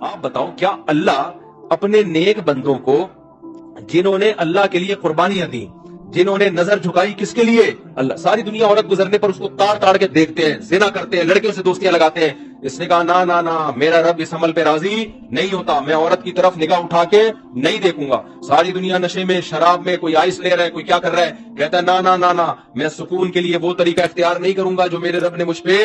آپ بتاؤ کیا اللہ اپنے نیک بندوں کو جنہوں نے اللہ کے لیے قربانیاں دی, جنہوں نے نظر جھکائی کس کے لیے, اللہ, ساری دنیا عورت گزرنے پر اس کو تاڑ تاڑ کے دیکھتے ہیں, زنا کرتے ہیں, لڑکیوں سے دوستیاں لگاتے ہیں. اس نے کہا نا نا نا, میرا رب اس عمل پہ راضی نہیں ہوتا, میں عورت کی طرف نگاہ اٹھا کے نہیں دیکھوں گا. ساری دنیا نشے میں, شراب میں, کوئی آئس لے رہا ہے, کوئی کیا کر رہا ہے, کہتا ہے نا نا نا نا, میں سکون کے لیے وہ طریقہ اختیار نہیں کروں گا جو میرے رب نے مجھ پہ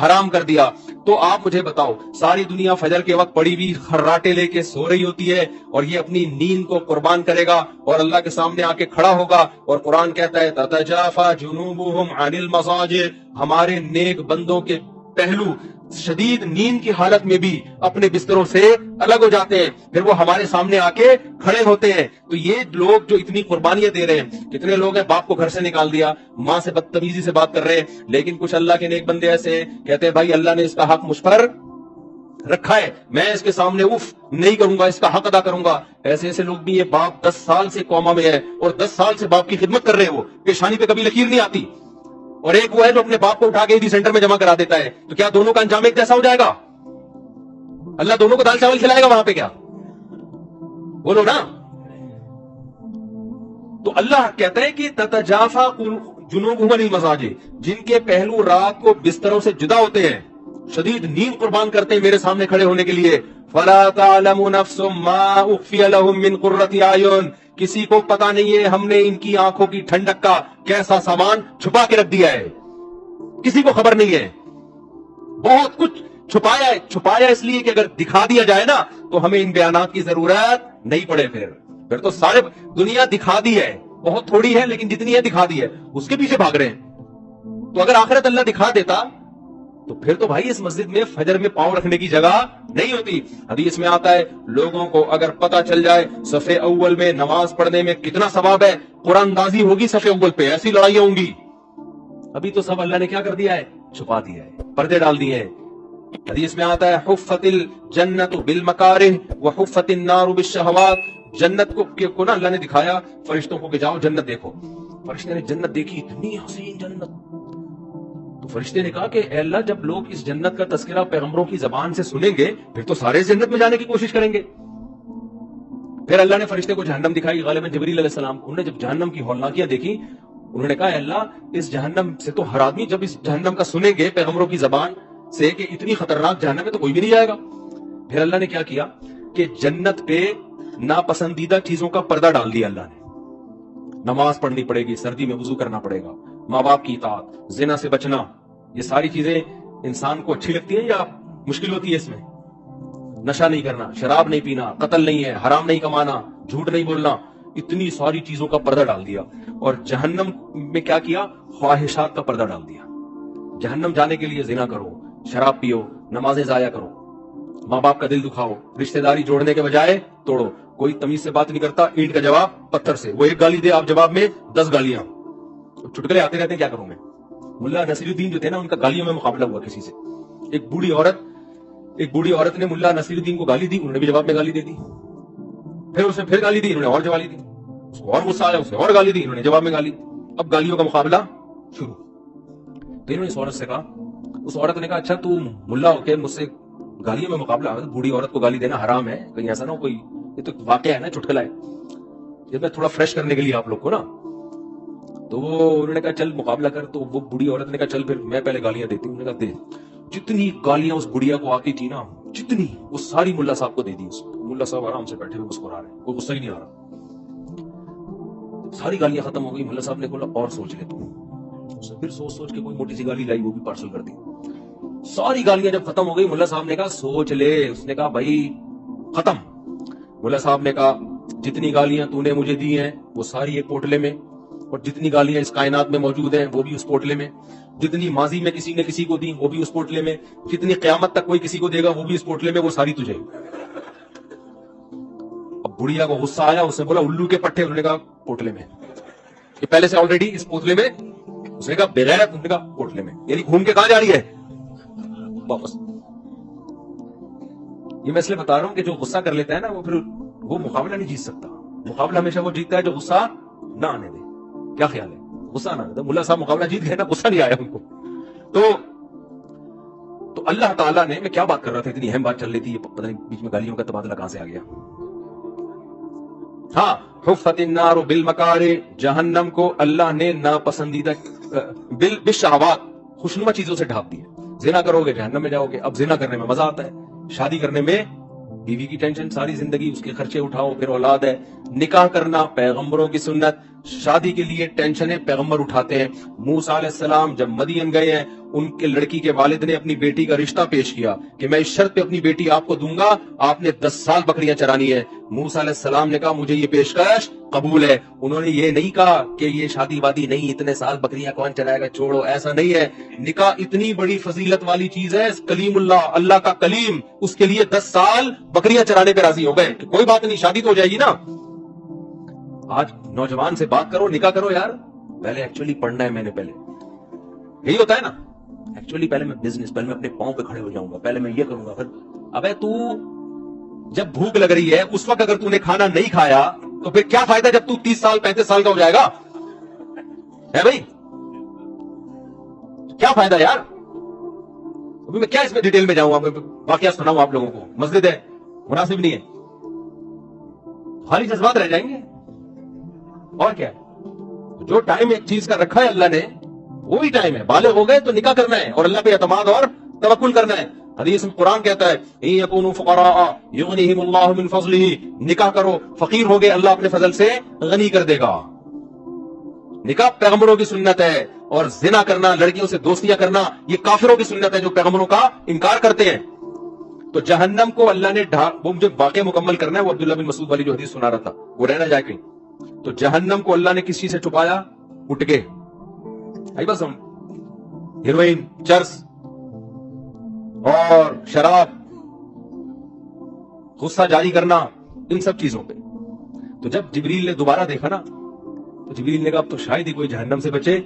حرام کر دیا. تو آپ مجھے بتاؤ, ساری دنیا فجر کے وقت پڑی ہوئی خراٹے لے کے سو رہی ہوتی ہے, اور یہ اپنی نیند کو قربان کرے گا اور اللہ کے سامنے آ کے کھڑا ہوگا, اور قرآن کہتا ہے تتجافا جنوبهم عن المضاجع, ہمارے نیک بندوں کے پہلو شدید نیند کی حالت میں بھی اپنے بستروں سے الگ ہو جاتے ہیں, پھر وہ ہمارے سامنے آ کے کھڑے ہوتے ہیں. تو یہ لوگ جو اتنی قربانیاں دے رہے ہیں, کتنے لوگ ہیں باپ کو گھر سے نکال دیا, ماں سے بدتمیزی سے بات کر رہے ہیں, لیکن کچھ اللہ کے نیک بندے ایسے ہیں کہتے ہیں بھائی اللہ نے اس کا حق مجھ پر رکھا ہے, میں اس کے سامنے اف نہیں کروں گا, اس کا حق ادا کروں گا. ایسے ایسے لوگ بھی, یہ باپ 10 سال سے کوما میں ہے اور 10 سال سے باپ کی خدمت کر رہے ہیں, وہ پیشانی پہ کبھی لکیر نہیں آتی, اور ایک وہ ہے جو اپنے باپ کو اٹھا کے ایڈی سینٹر میں جمع کرا دیتا ہے. تو کیا دونوں کا انجام ایک جیسا ہو جائے گا؟ اللہ دونوں کو دال چاول کھلائے گا وہاں پہ؟ کیا بولو نا. تو اللہ کہتا ہے کہ تتجافا جنوبهم عن المضاجع, جن کے پہلو رات کو بستروں سے جدا ہوتے ہیں, شدید نیند قربان کرتے ہیں میرے سامنے کھڑے ہونے کے لیے. فلا تعلم نفس ما اخفی لهم من قرة اعین, کسی کو پتا نہیں ہے ہم نے ان کی آنکھوں کی ٹھنڈک کا کیسا سامان چھپا کے رکھ دیا ہے, کسی کو خبر نہیں ہے. بہت کچھ چھپایا ہے, چھپایا اس لیے کہ اگر دکھا دیا جائے نا تو ہمیں ان بیانات کی ضرورت نہیں پڑے. پھر تو سارے دنیا دکھا دی ہے, بہت تھوڑی ہے لیکن جتنی ہے دکھا دی ہے, اس کے پیچھے بھاگ رہے ہیں. تو اگر آخرت اللہ دکھا دیتا تو پھر تو بھائی اس مسجد میں فجر میں پاؤں رکھنے کی جگہ نہیں ہوتی. حدیث میں آتا ہے لوگوں کو اگر پتا چل جائے صف اول میں نماز پڑھنے میں کتنا ثواب ہے, قرآن اندازی ہوگی صف اول پہ, ایسی لڑائیاں ہوں گی. ابھی تو سب اللہ نے کیا کر دیا ہے, چھپا دیا ہے, پردے ڈال دیے ہیں. حدیث میں آتا ہے حفت الجنت بالمکارہ وحفت النار بالشہوات, جنت کو نا اللہ نے دکھایا فرشتوں کو کہ جاؤ جنت دیکھو. فرشتے نے جنت دیکھی, اتنی حسین جنت. تو فرشتے نے کہا کہ اے اللہ جب لوگ اس جنت کا تذکرہ پیغمبروں کی زبان سے سنیں گے پھر تو سارے جنت میں جانے کی کوشش کریں گے. پھر اللہ نے فرشتے کو جہنم دکھائی, غالباً جبریل علیہ السلام. انہوں نے جب جہنم کی ہولناکیاں دیکھی, انہوں نے کہا اے اللہ اس جہنم سے تو ہر آدمی جب اس جہنم کا سنیں گے پیغمبروں کی زبان سے کہ اتنی خطرناک جہنم ہے تو کوئی بھی نہیں جائے گا. پھر اللہ نے کیا کیا کہ جنت پہ ناپسندیدہ چیزوں کا پردہ ڈال دیا اللہ نے. نماز پڑھنی پڑے گی, سردی میں وضو کرنا پڑے گا, ماں باپ کی اطاعت, زنا سے بچنا, یہ ساری چیزیں انسان کو اچھی لگتی ہیں یا مشکل ہوتی ہے اس میں؟ نشہ نہیں کرنا, شراب نہیں پینا, قتل نہیں ہے, حرام نہیں کمانا, جھوٹ نہیں بولنا, اتنی ساری چیزوں کا پردہ ڈال دیا. اور جہنم میں کیا کیا, خواہشات کا پردہ ڈال دیا. جہنم جانے کے لیے زنا کرو, شراب پیو, نمازیں ضائع کرو, ماں باپ کا دل دکھاؤ, رشتہ داری جوڑنے کے بجائے توڑو, کوئی تمیز سے بات نہیں کرتا, اینٹ کا جواب پتھر سے, وہ ایک گالی دے آپ جواب میں 10 گالیاں. چٹکلے آتے رہتے ہیں, کیا کروں میں. ملا نصیر الدین جو تھے نا, ان کا گالیوں میں مقابلہ ہوا کسی سے. ایک بوڑھی عورت نے ملا نصیر الدین کو گالی دی, انہوں نے بھی جواب میں گالی دے دی. پھر اسے پھر گالی دی, انہوں نے اور جواب دی. اس کو اور غصہ آیا, اسے اور گالی دی, انہوں نے جواب میں گالی. اب گالیوں کا مقابلہ شروع. تو انہوں نے اس عورت سے کہا, اس عورت نے کہا اچھا تو ملا ہو کے مجھ سے گالیوں میں مقابلہ, بوڑھی عورت کو گالی دینا حرام ہے, کہیں ایسا نہ ہو کوئی, یہ تو واقعہ ہے نا, چٹکلا ہے. جب میں تھوڑا فریش کرنے کے لیے آپ لوگ کو نا, تو وہ انہوں نے کہا چل مقابلہ کر. تو وہ بوڑھی عورت نے کہا چل پھر میں پہلے گالیاں دیتی ہوں. انہوں نے کہا دے. جتنی گالیاں اس بڑھیا کو آتی تھی نا, جتنی, وہ ساری ملا صاحب کو دے دی. ملا صاحب آرام سے بیٹھے ہوئے مسکرا رہے ہیں, کوئی غصہ ہی نہیں آ رہا. ساری گالیاں ختم ہو گئی. ملا صاحب نے بولا اور سوچ لے تو. پھر سوچ کے کوئی موٹی سی گالی لائی, وہ بھی پارسل کر دی. ساری گالیاں جب ختم ہو گئی, ملا صاحب نے کہا سوچ لے. اس نے کہا بھائی ختم. ملا صاحب نے کہا جتنی گالیاں تو نے مجھے دی ہیں وہ ساری ایک پوٹلے میں, اور جتنی گالیاں اس کائنات میں موجود ہیں وہ بھی اس پوٹلے میں, جتنی ماضی میں کسی نے کسی کو دی وہ بھی اس پوٹلے میں, جتنی قیامت تک کوئی کسی کو دے گا وہ بھی اس پوٹلے میں, وہ ساری تجھے. اب بڑھیا کو غصہ آیا, اس نے بولا الو کے پٹھے. انہوں نے کہا پوٹلے میں, یہ پہلے سے آلریڈی اس پوتلے میں. اس نے کہا بغیر, انہوں نے کہا پوٹلے میں. یعنی گھوم کے کہاں جا رہی ہے, واپس. یہ میں اس لیے بتا رہا ہوں کہ جو غصہ کر لیتا ہے نا وہ پھر وہ مقابلہ نہیں جیت سکتا. مقابلہ ہمیشہ وہ جیتتا ہے جو غصہ نہ آنے دے. کیا خیال ہے, غصہ نہ آنے دے. ملا صاحب مقابلہ جیت گئے نا, غصہ نہیں آیا ان کو. تو تو اللہ تعالیٰ نے, میں کیا بات کر رہا تھا, اتنی اہم بات چل رہی تھی, یہ پتہ نہیں بیچ میں گالیوں کا تبادلہ کہاں سے آ گیا. ہاں, حفت النار بالمکارہ, جہنم کو اللہ نے ناپسندیدہ بالشہوات, خوشنما چیزوں سے ڈھانپ دیا. زنا کرو گے جہنم میں جاؤ گے. اب زنا کرنے میں مزہ آتا ہے, شادی کرنے میں بیوی کی ٹینشن ساری زندگی, اس کے خرچے اٹھاؤ, پھر اولاد ہے. نکاح کرنا پیغمبروں کی سنت, شادی کے لیے ٹینشنیں پیغمبر اٹھاتے ہیں. موسیٰ علیہ السلام جب مدین گئے ہیں, ان کے لڑکی کے والد نے اپنی بیٹی کا رشتہ پیش کیا کہ میں اس شرط پہ اپنی بیٹی آپ کو دوں گا, آپ نے 10 سال بکریاں چرانی ہے. موسیٰ علیہ السلام نے کہا مجھے یہ پیشکش قبول ہے. انہوں نے یہ نہیں کہا کہ یہ شادی وادی نہیں, اتنے سال بکریاں کون چرائے گا, چھوڑو, ایسا نہیں ہے. نکاح اتنی بڑی فضیلت والی چیز ہے, کلیم اللہ, اللہ کا کلیم, اس کے لیے 10 سال بکریاں چرانے پہ راضی ہو گئے. کوئی بات نہیں, شادی تو ہو جائے گی نا. آج نوجوان سے بات کرو, نکاح کرو یار, پہلے ایکچولی پڑھنا ہے, میں نے پہلے یہی ہوتا ہے نا, ایکچولی پہلے میں بزنس, پہلے میں اپنے پاؤں پہ کھڑے ہو جاؤں گا, پہلے میں یہ کروں گا. پھر ابے تو جب بھوک لگ رہی ہے اس وقت اگر تو نے کھانا نہیں کھایا تو پھر کیا فائدہ جب تو 30 سال 35 سال کا ہو جائے گا, ہے بھائی, کیا فائدہ یار. ابھی میں کیا اس میں ڈیٹیل میں جاؤں, واقعہ سناؤں آپ لوگوں کو, مسجد ہے, مناسب نہیں ہے, خالی جذبات رہ جائیں گے. اور کیا, جو ٹائم ایک چیز کا رکھا ہے اللہ نے وہی ٹائم ہے. بالغ ہو گئے تو نکاح کرنا ہے اور اللہ پہ اعتماد اور توکل کرنا ہے. حدیث میں قرآن کہتا ہے ان یکونوا فقراء یغنیہم اللہ من فضلہ, نکاح کرو, فقیر ہو گئے اللہ اپنے فضل سے غنی کر دے گا. نکاح پیغمبروں کی سنت ہے, اور زنا کرنا, لڑکیوں سے دوستیاں کرنا, یہ کافروں کی سنت ہے جو پیغمبروں کا انکار کرتے ہیں. تو جہنم کو اللہ نے وہ مجھے واقعہ مکمل کرنا ہے, وہ عبداللہ بن مسعود والی جو حدیث سنا رہا تھا وہ رہنا جائے کہیں. تو جہنم کو اللہ نے کس چیز سے چھپایا, اٹھ کے بس ہم ہیروئن, چرس اور شراب, غصہ جاری کرنا, ان سب چیزوں پہ. تو جب جبریل نے دوبارہ دیکھا نا تو جبریل نے کہا اب تو شاید ہی کوئی جہنم سے بچے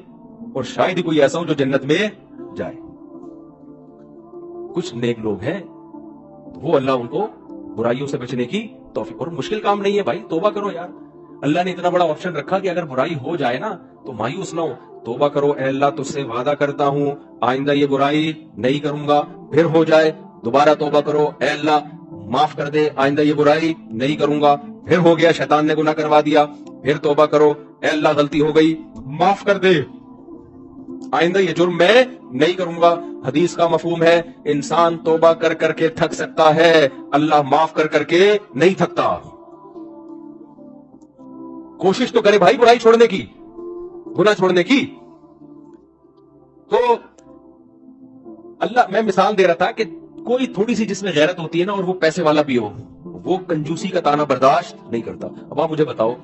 اور شاید ہی کوئی ایسا ہو جو جنت میں جائے. کچھ نیک لوگ ہیں وہ اللہ ان کو برائیوں سے بچنے کی توفیق, اور مشکل کام نہیں ہے بھائی, توبہ کرو یار. اللہ نے اتنا بڑا آپشن رکھا کہ اگر برائی ہو جائے نا تو مایوس نہ ہو, توبہ کرو, اے اللہ تجھ سے وعدہ کرتا ہوں آئندہ یہ برائی نہیں کروں گا. پھر ہو جائے دوبارہ توبہ کرو, اے اللہ معاف کر دے, آئندہ یہ برائی نہیں کروں گا. پھر ہو گیا, شیطان نے گناہ کروا دیا, پھر توبہ کرو, اے اللہ غلطی ہو گئی, معاف کر دے, آئندہ یہ جرم میں نہیں کروں گا. حدیث کا مفہوم ہے انسان توبہ کر کر کے تھک سکتا ہے, اللہ معاف کر کر کے نہیں تھکتا. کوشش تو کرے بھائی برائی چھوڑنے کی, گناہ چھوڑنے کی. تو اللہ, میں مثال دے رہا تھا کہ کوئی تھوڑی سی جس میں غیرت ہوتی ہے نا اور وہ پیسے والا بھی ہو, وہ کنجوسی کا تانا برداشت نہیں کرتا. اب آپ مجھے بتاؤ,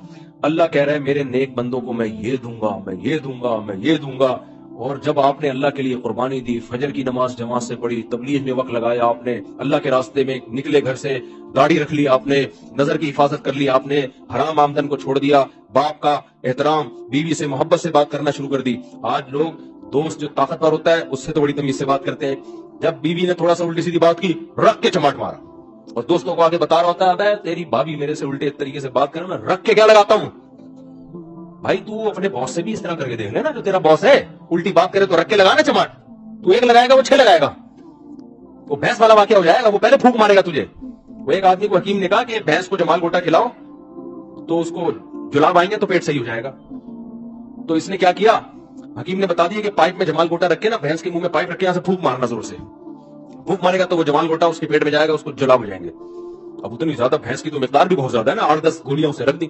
اللہ کہہ رہا ہے میرے نیک بندوں کو میں یہ دوں گا, میں یہ دوں گا, میں یہ دوں گا, اور جب آپ نے اللہ کے لیے قربانی دی, فجر کی نماز جماعت سے پڑھی, تبلیغ میں وقت لگایا, آپ نے اللہ کے راستے میں نکلے, گھر سے داڑھی رکھ لی آپ نے, نظر کی حفاظت کر لی آپ نے, حرام آمدن کو چھوڑ دیا, باپ کا احترام, بیوی سے محبت سے بات کرنا شروع کر دی. آج لوگ دوست جو طاقتور ہوتا ہے اس سے تو بڑی تمیز سے بات کرتے ہیں. جب بیوی نے تھوڑا سا الٹی سیدھی بات کی, رکھ کے چماٹ مارا, اور دوستوں کو آگے بتا رہا ہوتا ہے تیری بھابی میرے سے الٹے طریقے سے بات کرے, میں رکھ کے کیا لگاتا ہوں. بھائی تو اپنے باس سے بھی اس طرح کر کے دیکھ لے نا, جو تیرا باس ہے الٹی بات کرے تو رکھ کے لگانا چماٹ. تو ایک لگائے گا وہ 6 لگائے گا, وہ بھینس والا واقعہ ہو جائے گا, وہ پہلے پھونک مارے گا تجھے. وہ ایک آدمی کو حکیم نے کہا کہ بھینس کو جمال گوٹا کھلاؤ تو اس کو جلاب آئیں گے تو پیٹ صحیح ہو جائے گا. تو اس نے کیا کیا, حکیم نے بتا دیا کہ پائپ میں جمال گوٹا رکھ کے نا, بھینس کے منہ میں پائپ رکھ کے یہاں سے پھونک مارنا, زور سے پھونک مارے گا تو وہ جمال گوٹا اس کے پیٹ میں جائے گا, اس کو جلاب ہو جائیں گے. اب اتنی زیادہ بھینس کی تو مقدار بھی بہت زیادہ ہے نا, 8-10 گولیاں اسے رکھ دی.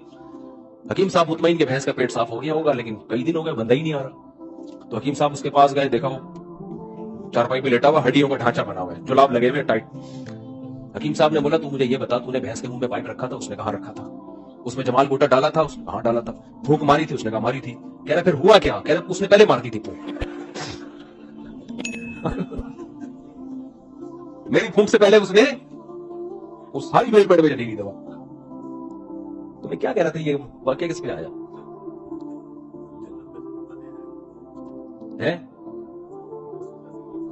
حکیم صاحب مطمئن کہ بھینس کا پیٹ صاف ہو گیا ہوگا, لیکن کئی دن ہو گئے بندہ ہی نہیں آ رہا. تو حکیم صاحب اس کے پاس گئے, دیکھا وہ چارپائی پہ لیٹا ہوا, ہڈیوں کا ڈھانچہ بنا ہوا ہے, جلاب لگے ہوئے ٹائٹ. حکیم صاحب نے بولا تو مجھے یہ بتا, تو نے بھینس کے منہ میں پائپ رکھا تھا, اس نے کہاں رکھا تھا, اس میں جمال گوٹا ڈالا تھا, اس نے کہاں ڈالا تھا, پھونک ماری تھی, اس نے کہا ماری تھی. کہہ رہا پھر ہوا کیا, کہہ رہا اس نے پہلے مار دی تھی پھونک, میری پھونک سے پہلے اس نے وہ ساری میری پیٹ میں چلی گئی دوا. تو میں کیا کہہ رہا تھا, یہ واقعہ کس پہ آیا ہے؟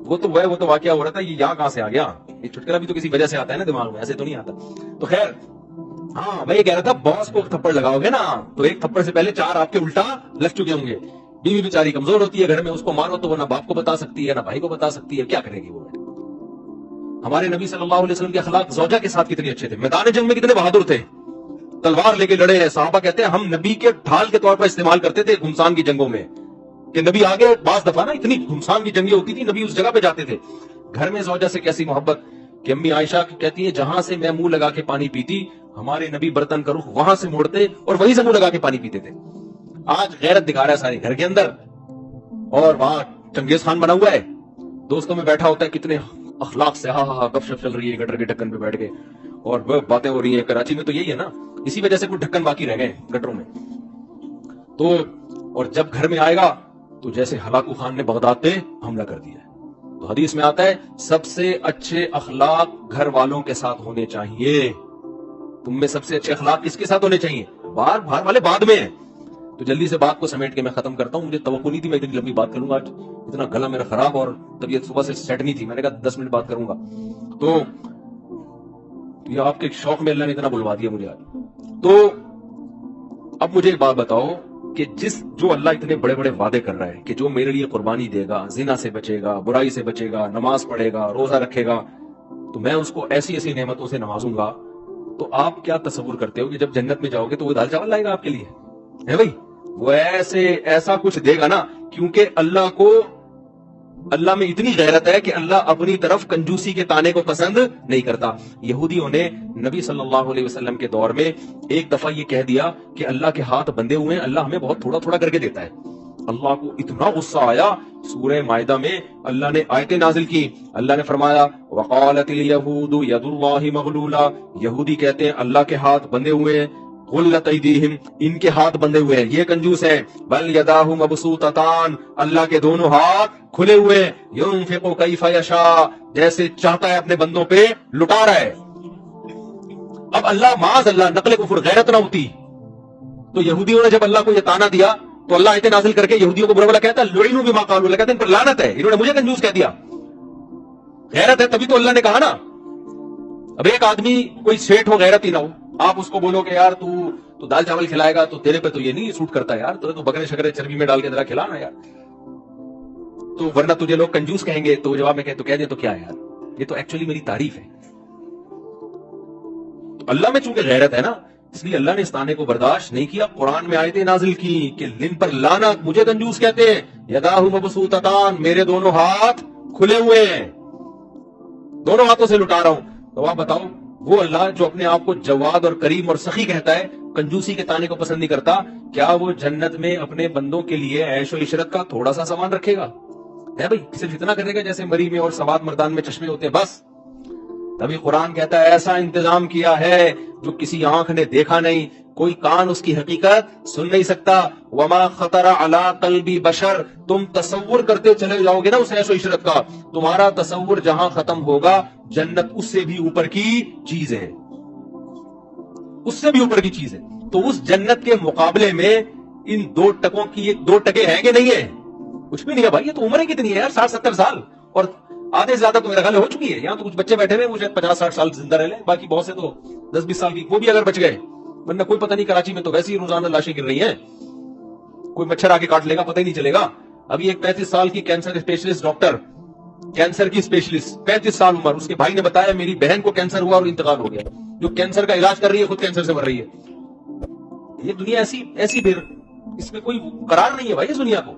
وہ تو واقعہ ہو رہا تھا, یہ یہاں کہاں سے آ گیا, یہ چھٹکرا بھی تو کسی وجہ سے آتا ہے نا دماغ میں, ایسے تو نہیں آتا. تو خیر, ہاں میں یہ کہہ رہا تھا باس کو تھپڑ لگاؤ گے نا تو ایک تھپڑ سے پہلے 4 آپ کے الٹا لگ چکے ہوں گے. بیوی بیچاری کمزور ہوتی ہے گھر میں, اس کو مارو تو وہ نہ باپ کو بتا سکتی ہے نہ بھائی کو بتا سکتی ہے, کیا کرے گی وہ. ہمارے نبی صلی اللہ علیہ وسلم کے اخلاق زوجہ کے ساتھ کتنے اچھے تھے، میدان جنگ میں کتنے بہادر تھے، تلوار لے کے لڑے ہیں. صحابہ کہتے ہیں ہم نبی کے ڈھال کے طور پر استعمال کرتے تھے گھمسان کی جنگوں میں، کہ نبی آگے بعض دفعہ نا اتنی گھمسان کی جنگیں ہوتی تھی نبی اس جگہ پہ جاتے تھے. گھر میں زوجہ سے کیسی محبت کہ امی عائشہ کہتی ہے جہاں سے میں منہ لگا کے پانی پیتی ہمارے نبی برتن کا رخ وہاں سے موڑتے اور وہیں سے منہ لگا کے پانی پیتے تھے. آج غیرت دکھا رہا ہے سارے گھر کے اندر، اور وہاں چنگیز خان بنا ہوا ہے، دوستوں میں بیٹھا ہوتا ہے، کتنے اخلاق سے ہاں ہاں گپ شپ چل رہی ہے گٹر کے ڈھکن پہ بیٹھ کے، اور باتیں ہو رہی ہیں. کراچی میں تو یہی ہے نا، اسی وجہ سے کوئی ڈھکن باقی رہ گئے گٹروں میں. تو اور جب گھر میں آئے گا تو جیسے ہلاکو خان نے بغداد پہ حملہ کر دیا ہے. تو حدیث میں آتا ہے سب سے اچھے اخلاق گھر والوں کے ساتھ ہونے چاہیے. تم میں سب سے اچھے اخلاق کس کے ساتھ ہونے چاہیے؟ باہر والے بعد میں ہیں. تو جلدی سے بات کو سمیٹ کے میں ختم کرتا ہوں. مجھے توقع نہیں تھی میں اتنی لمبی بات کروں گا، آج اتنا گلا میرا خراب اور طبیعت صبح سے سیٹ نہیں تھی. میں نے کہا 10 منٹ بات کروں گا، تو یہ آپ کے شوق میں اللہ نے اتنا بلوا دیا مجھے آج. تو اب مجھے ایک بات بتاؤ کہ جو اللہ اتنے بڑے بڑے وعدے کر رہا ہے کہ جو میرے لیے قربانی دے گا، زنا سے بچے گا، برائی سے بچے گا، نماز پڑھے گا، روزہ رکھے گا، تو میں اس کو ایسی ایسی نعمتوں سے نوازوں گا. تو آپ کیا تصور کرتے ہو کہ جب جنت میں جاؤ گے تو وہ دال چاول لائے گا آپ کے لیے؟ ہے بھائی، وہ ایسا کچھ دے گا نا، کیونکہ اللہ میں اتنی غیرت ہے کہ اللہ اپنی طرف کنجوسی کے تانے کو پسند نہیں کرتا. یہودیوں نے نبی صلی اللہ علیہ وسلم کے دور میں ایک دفعہ یہ کہہ دیا کہ اللہ کے ہاتھ بندے ہوئے ہیں، اللہ ہمیں بہت تھوڑا تھوڑا کر کے دیتا ہے. اللہ کو اتنا غصہ آیا، سورہ مائدہ میں اللہ نے آیتیں نازل کی. اللہ نے فرمایا وقالت الیہود ید اللہ مغلولہ، یہودی کہتے ہیں اللہ کے ہاتھ بندے ہوئے ہیں، غلت ایدیہم، ان کے ہاتھ بندے ہوئے ہیں، یہ کنجوس ہے. بل یداہ مبسوطتان، اللہ کے دونوں ہاتھ کھلے ہوئے، ینفق کیف یشاء، جیسے چاہتا ہے اپنے بندوں پہ لٹا رہا ہے. اب اللہ معاذ اللہ نقل کفر غیرت نہ ہوتی تو یہودیوں نے جب اللہ کو یہ تانا دیا تو اللہ آیتیں نازل کر کے یہودیوں کو برا بلا کہتا ہے لعنوا بما قالوا، اللہ کہتے ہیں ان پر لعنت ہے، انہوں نے مجھے کنجوس کہہ دیا. غیرت ہے تبھی تو اللہ نے کہا نا. اب ایک آدمی کوئی سیٹ ہو غیرت ہی نہ ہو، آپ اس کو بولو کہ یار تو دال چاول کھلائے گا تو تیرے پہ تو یہ نہیں سوٹ کرتا یار، تو بکرے شکرے چربی میں ڈال کے ذرا کھلانا یار، تو ورنہ تجھے لوگ کنجوس کہیں گے. تو جواب میں کہہ دے تو کیا ہے یار، یہ تو ایکچولی میری تعریف ہے. تو اللہ میں چونکہ غیرت ہے نا، اس لیے اللہ نے اس تانے کو برداشت نہیں کیا. قرآن میں آیتیں نازل کی کہ لن پر لعنت، مجھے کنجوس کہتے ہیں. یداہ مبسوطتان، میرے دونوں ہاتھ کھلے ہوئے ہیں، دونوں ہاتھوں سے لٹا رہا ہوں. تو آپ بتاؤ وہ اللہ جو اپنے آپ کو جواد اور کریم اور سخی کہتا ہے، کنجوسی کے تانے کو پسند نہیں کرتا، کیا وہ جنت میں اپنے بندوں کے لیے عیش و عشرت کا تھوڑا سا سامان رکھے گا؟ ہے بھائی، صرف اتنا کرے گا جیسے مری میں اور سوات مردان میں چشمے ہوتے ہیں بس. تبھی قرآن کہتا ہے ایسا انتظام کیا ہے جو کسی آنکھ نے دیکھا نہیں، کوئی کان اس کی حقیقت سن نہیں سکتا. وما خطر علی قلب بشر، تم تصور کرتے چلے جاؤ گے نا اس عیش و عشرت کا، تمہارا تصور جہاں ختم ہوگا جنت اس سے بھی اوپر کی چیز ہے، اس سے بھی اوپر کی چیز ہے. تو اس جنت کے مقابلے میں ان دو ٹکے ہیں کہ نہیں ہے؟ کچھ بھی نہیں ہے بھائی. یہ تو عمریں کتنی ہے یار، 60-70 سال، اور آدھے سے زیادہ تو میرا خیال ہو چکی ہے. یہاں تو کچھ بچے بیٹھے ہوئے وہ شاید 50-60 سال زندہ رہ لیں، باقی بہت سے تو 10-20 سال کی، وہ بھی اگر بچ گئے، ورنہ کوئی پتہ نہیں. کراچی میں تو ویسے ہی روزانہ لاشیں گر رہی ہیں، کوئی مچھر آگے کاٹ لے گا پتہ ہی نہیں چلے گا. ابھی ایک 35 سال کی کینسر اسپیشلسٹ ڈاکٹر، کینسر کی اسپیشلسٹ، 35 سال عمر، اس کے بھائی نے بتایا میری بہن کو کینسر ہوا اور انتقال ہو گیا. جو کینسر کا علاج کر رہی ہے خود کینسر سے مر رہی ہے. یہ دنیا ایسی پھر اس میں کوئی قرار نہیں ہے بھائی اس دنیا کو.